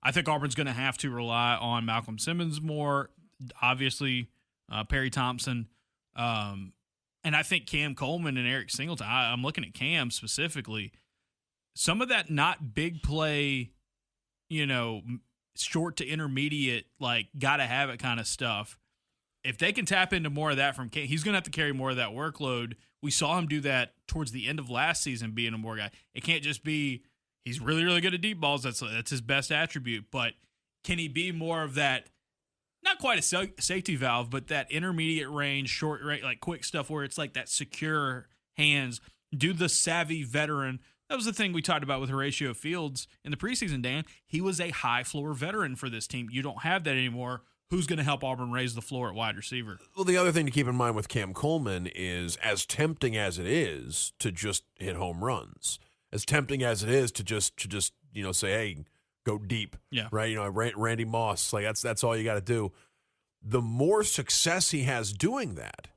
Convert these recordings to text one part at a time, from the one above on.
I think Auburn's going to have to rely on Malcolm Simmons more, obviously Perry Thompson, and I think Cam Coleman and Eric Singleton. I'm looking at Cam specifically. Some of that not big play, short to intermediate, like got to have it kind of stuff. If they can tap into more of that from Cam, he's going to have to carry more of that workload. We saw him do that towards the end of last season, being a more guy. It can't just be he's really, really good at deep balls. That's his best attribute. But can he be more of that, not quite a safety valve, but that intermediate range, short range, like quick stuff where it's like that secure hands, do the savvy veteran. That was the thing we talked about with Horatio Fields in the preseason, Dan. He was a high-floor veteran for this team. You don't have that anymore. Who's going to help Auburn raise the floor at wide receiver? Well, the other thing to keep in mind with Cam Coleman is, as tempting as it is to just hit home runs, as tempting as it is to just say, hey, go deep, right? Randy Moss, like that's all you got to do. The more success he has doing that,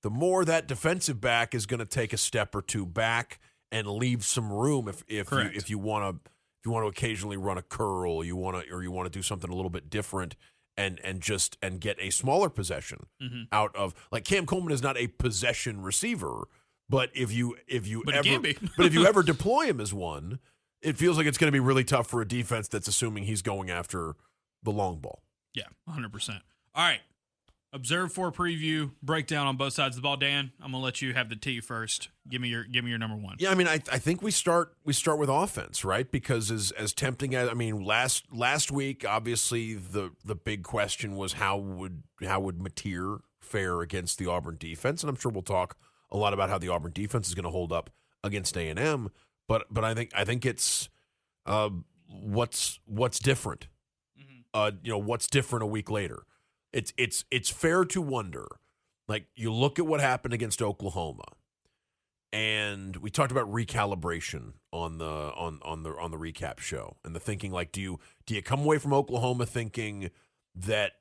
the more that defensive back is going to take a step or two back and leave some room if you want to occasionally run a curl, you want to do something a little bit different and get a smaller possession out of, like, Cam Coleman is not a possession receiver, but if you ever deploy him as one, it feels like it's going to be really tough for a defense that's assuming he's going after the long ball. Yeah, 100%. All right. Observe for preview, breakdown on both sides of the ball. Dan, I'm gonna let you have the T first. Give me your number one. Yeah, I mean, I think we start with offense, right? Because as tempting as, I mean, last week, obviously the big question was how would Mateer fare against the Auburn defense, and I'm sure we'll talk a lot about how the Auburn defense is going to hold up against A&M. But I think it's what's different. What's different a week later. It's fair to wonder, like, you look at what happened against Oklahoma, and we talked about recalibration on the recap show, and the thinking, like, do you come away from Oklahoma thinking that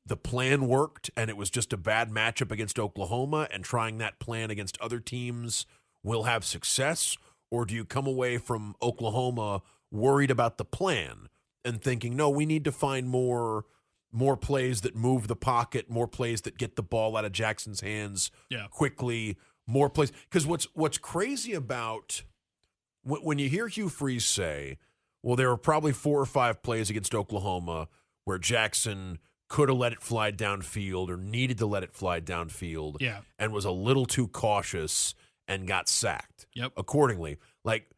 the plan worked and it was just a bad matchup against Oklahoma, and trying that plan against other teams will have success, or do you come away from Oklahoma worried about the plan and thinking, no, we need to find more plays that move the pocket, more plays that get the ball out of Jackson's hands quickly, more plays. Because what's crazy about when you hear Hugh Freeze say, well, there were probably 4 or 5 plays against Oklahoma where Jackson could have let it fly downfield or needed to let it fly downfield and was a little too cautious and got sacked accordingly. Like,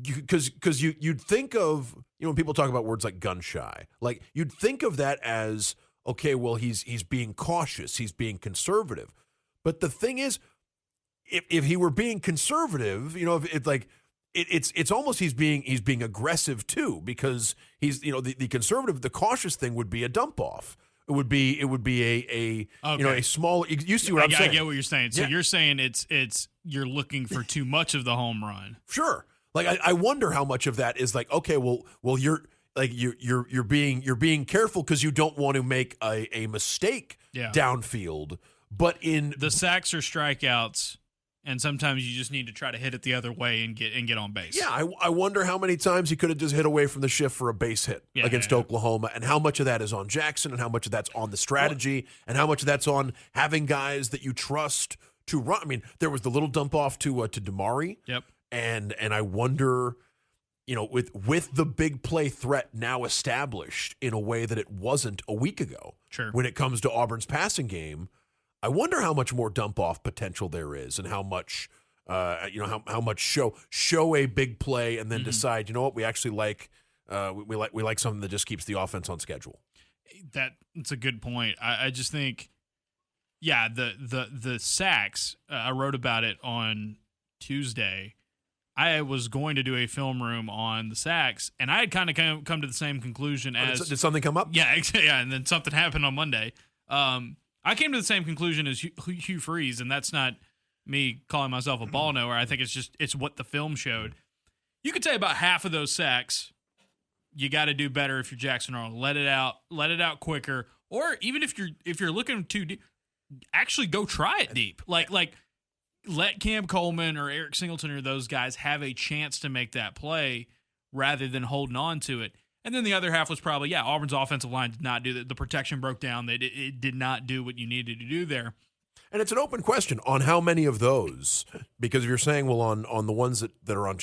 because you'd think of, when people talk about words like gun shy, like, you'd think of that as, okay, well, he's being cautious, he's being conservative. But the thing is, if he were being conservative, it's almost he's being aggressive too, because he's, the conservative, the cautious thing would be a dump off. It would be a small. You see what I'm saying? I get what you're saying. So you're saying it's you're looking for too much of the home run. Sure. Like, I wonder how much of that is like, okay, well, you're being careful because you don't want to make a mistake downfield. But in the sacks or strikeouts, and sometimes you just need to try to hit it the other way and get on base. Yeah, I wonder how many times he could have just hit away from the shift for a base hit against Oklahoma, and how much of that is on Jackson, and how much of that's on the strategy, and how much of that's on having guys that you trust to run. I mean, there was the little dump off to Damari. Yep. And I wonder, with the big play threat now established in a way that it wasn't a week ago, when it comes to Auburn's passing game, I wonder how much more dump off potential there is, and how much, how much show a big play and then decide, you know what, we actually like something that just keeps the offense on schedule. That's a good point. I just think, the sacks. I wrote about it on Tuesday. I was going to do a film room on the sacks, and I had kind of come to the same conclusion as... Did something come up? Yeah, and then something happened on Monday. I came to the same conclusion as Hugh Freeze, and that's not me calling myself a ball knower. I think it's what the film showed. You could say about half of those sacks, you got to do better if you're Jackson Arnold. Let it out quicker, or even if you're looking too deep, actually go try it deep. Like let Cam Coleman or Eric Singleton or those guys have a chance to make that play rather than holding on to it. And then the other half was probably, Auburn's offensive line did not do that. The protection broke down. It did not do what you needed to do there. And it's an open question on how many of those, because if you're saying, well, on the ones that are on